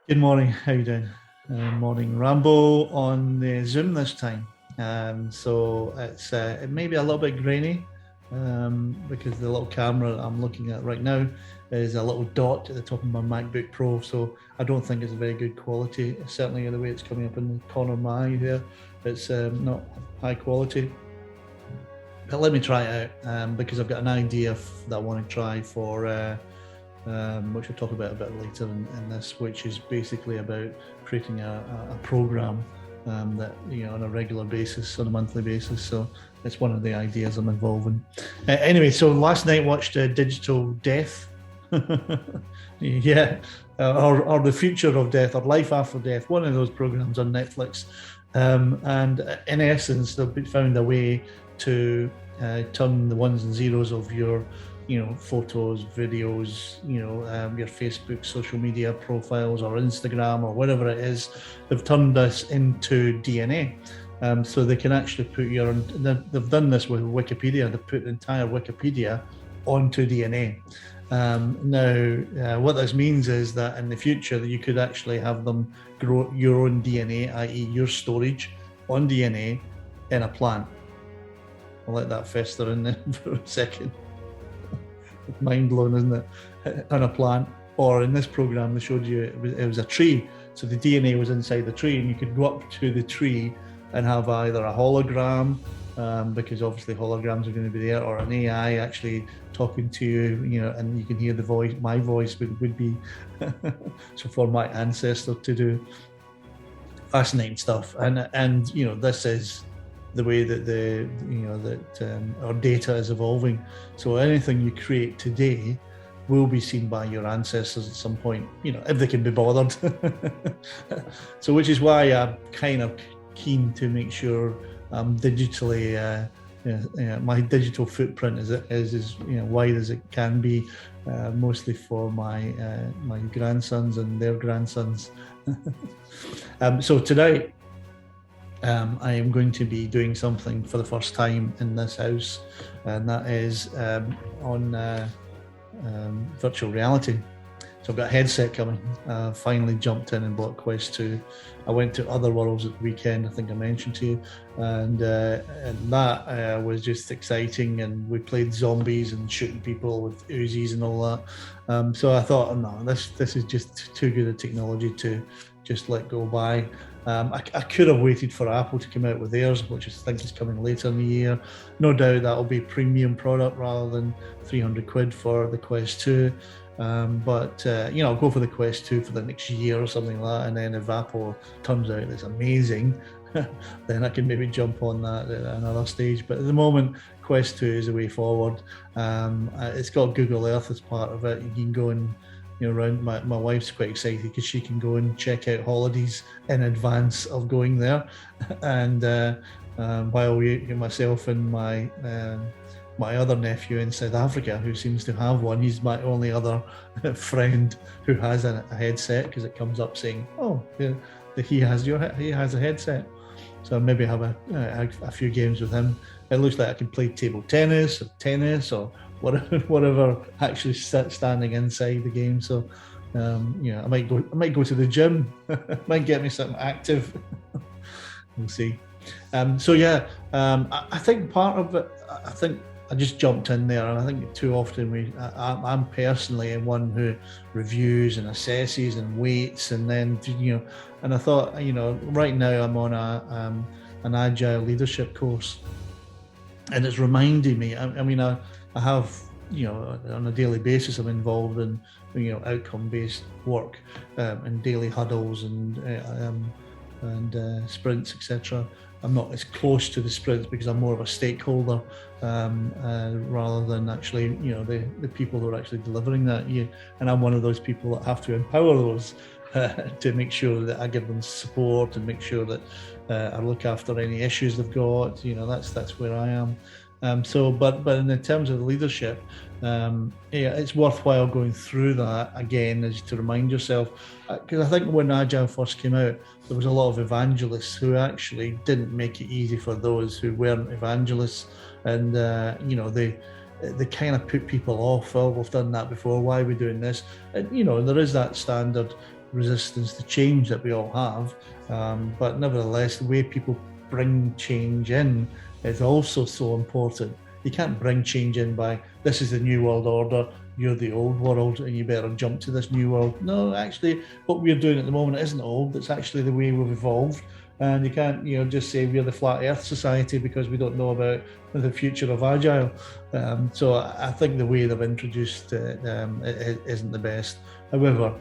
Good morning. How you doing? Morning ramble on the Zoom this time. So it may be a little bit grainy because the little camera I'm looking at right now is a little dot at the top of my MacBook Pro. So I don't think it's a very good quality. Certainly the way it's coming up in the corner of my eye here, it's not high quality. But let me try it out because I've got an idea that I want to try for. Which we'll talk about a bit later in this, which is basically about creating a program that, on a regular basis, on a monthly basis. So it's one of the ideas I'm involved in. Anyway, so last night watched Digital Death. Yeah, or The Future of Death, or Life After Death, one of those programs on Netflix. And in essence, they've found a way to turn the ones and zeros of your photos, videos, your Facebook social media profiles or Instagram or whatever it is. They've turned this into DNA. So they can actually put they've done this with Wikipedia. They put the entire Wikipedia onto DNA. Now, what this means is that in the future, you could actually have them grow your own DNA, i.e. your storage on DNA in a plant. I'll let that fester in there for a second. Mind blown, isn't it? On a plant, or in this program, they showed you it was a tree. So the DNA was inside the tree, and you could go up to the tree and have either a hologram, because obviously holograms are going to be there, or an AI actually talking to you, and you can hear the voice. My voice would be so for my ancestor to do. Fascinating stuff, and this is the way that our data is evolving. So anything you create today will be seen by your ancestors at some point, if they can be bothered. So which is why I'm kind of keen to make sure I'm digitally, my digital footprint is as wide as it can be, mostly for my grandsons and their grandsons. So today, I am going to be doing something for the first time in this house, and that is on virtual reality. So I've got a headset coming. Finally jumped in and bought Quest 2. I went to Other Worlds at the weekend, I think I mentioned to you, and that was just exciting. And we played zombies and shooting people with Uzis and all that. So I thought, oh, no, this is just too good a technology to just let go by. I could have waited for Apple to come out with theirs, which I think is coming later in the year. No doubt that'll be a premium product rather than 300 quid for the Quest 2. But I'll go for the Quest 2 for the next year or something like that. And then if Apple turns out it's amazing, then I can maybe jump on that at another stage. But at the moment, Quest 2 is the way forward. It's got Google Earth as part of it. You can go and around. My wife's quite excited because she can go and check out holidays in advance of going there, and while myself and my other nephew in South Africa, who seems to have one, he's my only other friend who has a headset, because it comes up saying, oh, he has a headset. So maybe have a few games with him. It looks like I can play table tennis or whatever actually standing inside the game. So I might go to the gym. Might get me something active. We'll see. I think part of it, I think I just jumped in there, and I think too often I'm personally one who reviews and assesses and waits, and then and I thought, right now I'm on an Agile Leadership course, and it's reminding me. I have, on a daily basis, I'm involved in, outcome-based work, and daily huddles and sprints, etc. I'm not as close to the sprints because I'm more of a stakeholder, rather than actually, the people who are actually delivering that. And I'm one of those people that have to empower those to make sure that I give them support and make sure that I look after any issues they've got. That's where I am. But in terms of leadership, it's worthwhile going through that again, as to remind yourself, because I think when Agile first came out, there was a lot of evangelists who actually didn't make it easy for those who weren't evangelists, and they kind of put people off. Oh, we've done that before. Why are we doing this? And there is that standard resistance to change that we all have. But nevertheless, the way people bring change in is also so important. You can't bring change in by, this is the new world order, you're the old world, and you better jump to this new world. No, actually, what we're doing at the moment isn't old. It's actually the way we've evolved. And you can't, just say we're the flat Earth society because we don't know about the future of Agile. So I think the way they've introduced it isn't the best. However,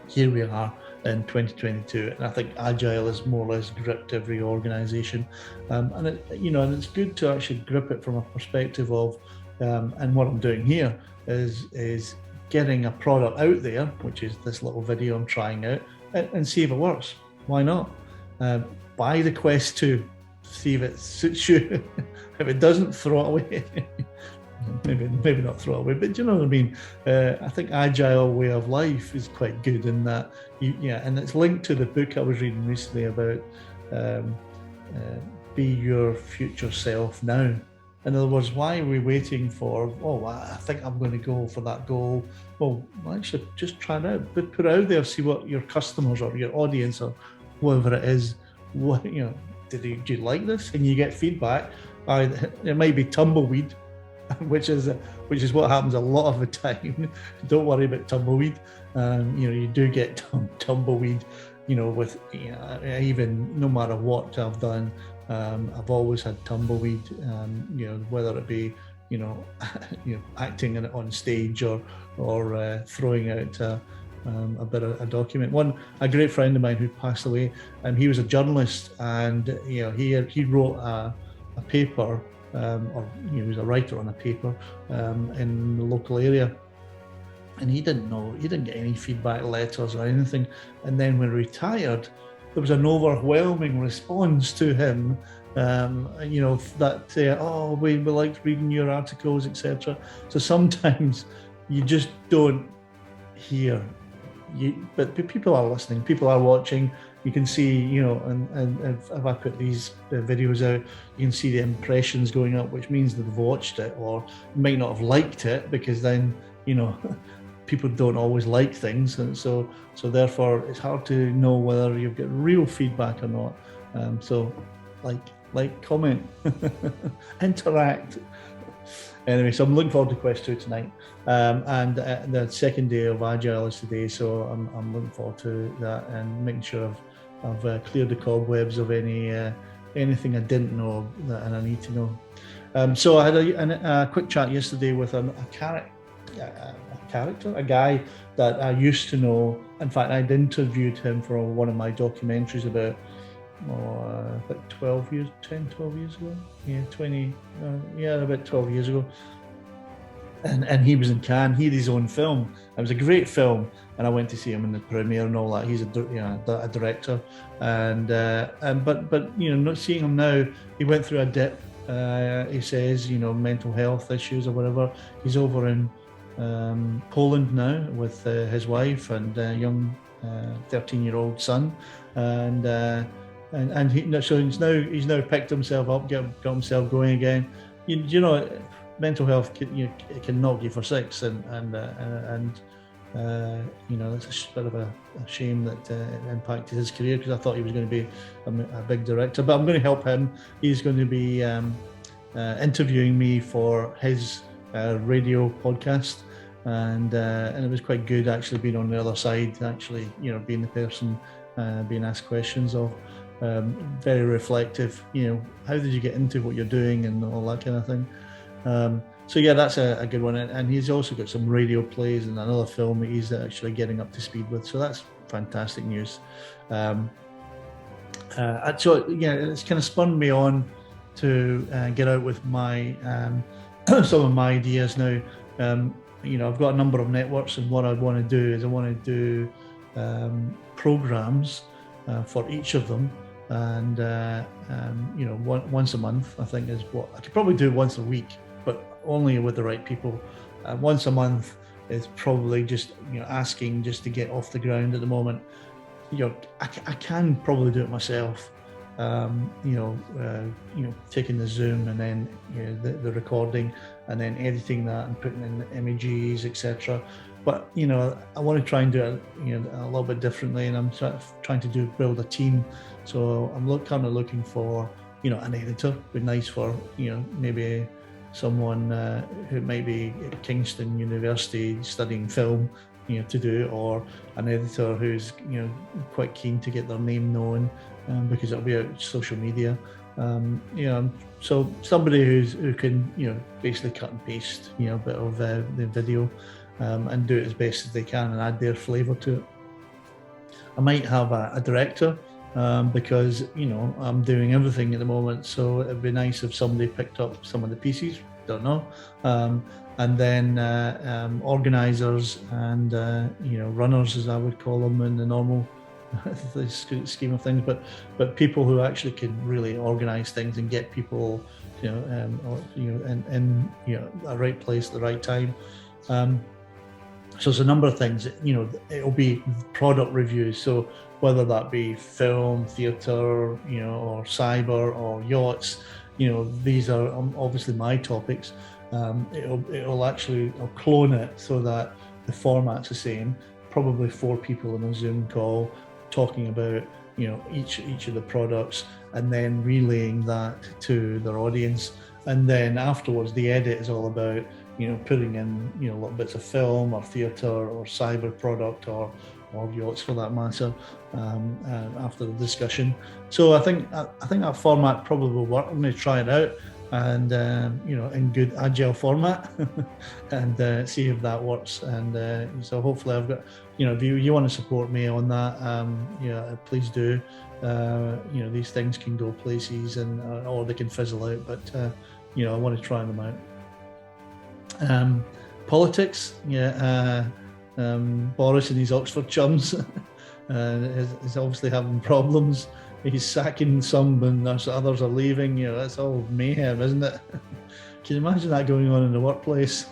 here we are in 2022, and I think Agile has more or less gripped every organization, and it's good to actually grip it from a perspective of, and what I'm doing here is getting a product out there, which is this little video I'm trying out, and see if it works. Why not? Buy the Quest 2, see if it suits you. If it doesn't, throw it away. maybe not throw it away, but you know what I mean. I think Agile way of life is quite good in that, and it's linked to the book I was reading recently about be your future self now. In other words, why are we waiting for, I think I'm going to go for that goal? Well, actually, just try it out, but put it out there, see what your customers or your audience or whoever it is, do you like this? And you get feedback. It might be tumbleweed, which is what happens a lot of the time. Don't worry about tumbleweed. You do get tumbleweed, with even no matter what I've done. I've always had tumbleweed, whether it be, acting on stage or throwing out a bit of a document. A great friend of mine who passed away, and he was a journalist, and he wrote a paper, he was a writer on a paper in the local area, and he didn't get any feedback letters or anything. And then when he retired, there was an overwhelming response to him, that we liked reading your articles, etc. So sometimes you just don't hear, but people are listening, people are watching. You can see, and if I put these videos out, you can see the impressions going up, which means that they've watched it or might not have liked it, because then, people don't always like things, and so therefore it's hard to know whether you've got real feedback or not. So like, comment, interact. Anyway, so I'm looking forward to Quest 2 tonight, and the second day of Agile is today, so I'm looking forward to that and making sure I've cleared the cobwebs of anything I didn't know and I need to know. So I had a quick chat yesterday with a guy that I used to know. In fact, I'd interviewed him for one of my documentaries about 12 years ago. About 12 years ago. And he was in Cannes. He had his own film. It was a great film, and I went to see him in the premiere and all that. He's a director, but not seeing him now. He went through a dip. He says, mental health issues or whatever. He's over in Poland now with his wife and young 13-year-old son, and he's now picked himself up, got himself going again. Mental health can knock you for six, and it's a bit of a shame that it impacted his career, because I thought he was going to be a big director. But I'm going to help him. He's going to be interviewing me for his radio podcast, and it was quite good actually being on the other side, actually being the person being asked questions of. Very reflective. How did you get into what you're doing and all that kind of thing. So yeah, that's a good one, and he's also got some radio plays and another film that he's actually getting up to speed with, so that's fantastic news. So yeah, it's kind of spun me on to get out with my some of my ideas now. I've got a number of networks, and what I want to do is I want to do programs for each of them, and once a month I think is what I could probably do. Once a week, but only with the right people. Once a month is probably just asking just to get off the ground at the moment. I can probably do it myself. Taking the Zoom and then the recording and then editing that and putting in the images, etc. but I want to try and do it a little bit differently, and I'm trying to build a team. So I'm kind of looking for an editor. It'd be nice for maybe someone who might be at Kingston University studying film, to do it, or an editor who's quite keen to get their name known, because it'll be out social media. So somebody who can basically cut and paste a bit of the video, and do it as best as they can and add their flavour to it. I might have a director, because I'm doing everything at the moment, so it'd be nice if somebody picked up some of the pieces. Don't know. And then organisers and runners, as I would call them in the normal scheme of things, but people who actually can really organise things and get people in the right place at the right time. So there's a number of things. It'll be product reviews. So whether that be film, theatre, or cyber or yachts, these are obviously my topics. I'll clone it so that the format's the same. Probably 4 people in a Zoom call talking about each of the products, and then relaying that to their audience. And then afterwards, the edit is all about putting in little bits of film or theatre or cyber product or yachts for that matter, after the discussion. So I think that format probably will work. I'm going to try it out, and in good agile format, and see if that works. And so hopefully I've got, if you want to support me on that, please do. These things can go places, or they can fizzle out, but I want to try them out. Politics, Boris and his Oxford chums is obviously having problems. He's sacking some and others are leaving. That's all mayhem, isn't it? Can you imagine that going on in the workplace?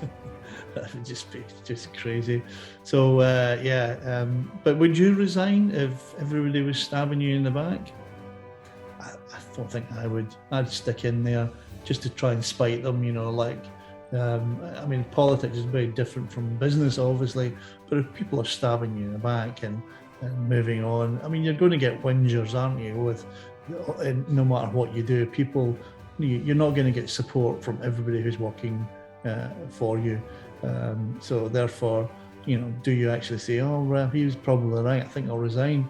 That would just be crazy. So but would you resign if everybody was stabbing you in the back? I don't think I would. I'd stick in there just to try and spite them, politics is very different from business, obviously, but if people are stabbing you in the back and moving on, you're going to get whingers, aren't you? No matter what you do, you're not going to get support from everybody who's working for you. So therefore, do you actually say, oh, well, he was probably right, I think I'll resign?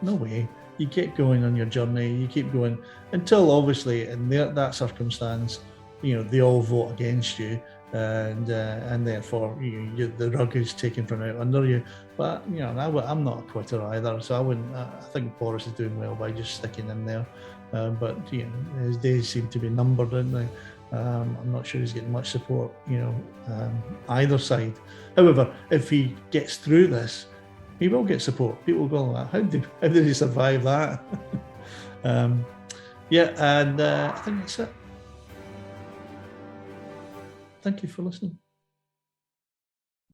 No way. You keep going on your journey, you keep going until, obviously, in that circumstance, they all vote against you, and therefore the rug is taken from out under you. But I'm not a quitter either, so I wouldn't. I think Boris is doing well by just sticking in there. But his days seem to be numbered, don't they? I'm not sure he's getting much support, either side. However, if he gets through this, he will get support. People will go, how did he survive that? I think that's it. Thank you for listening.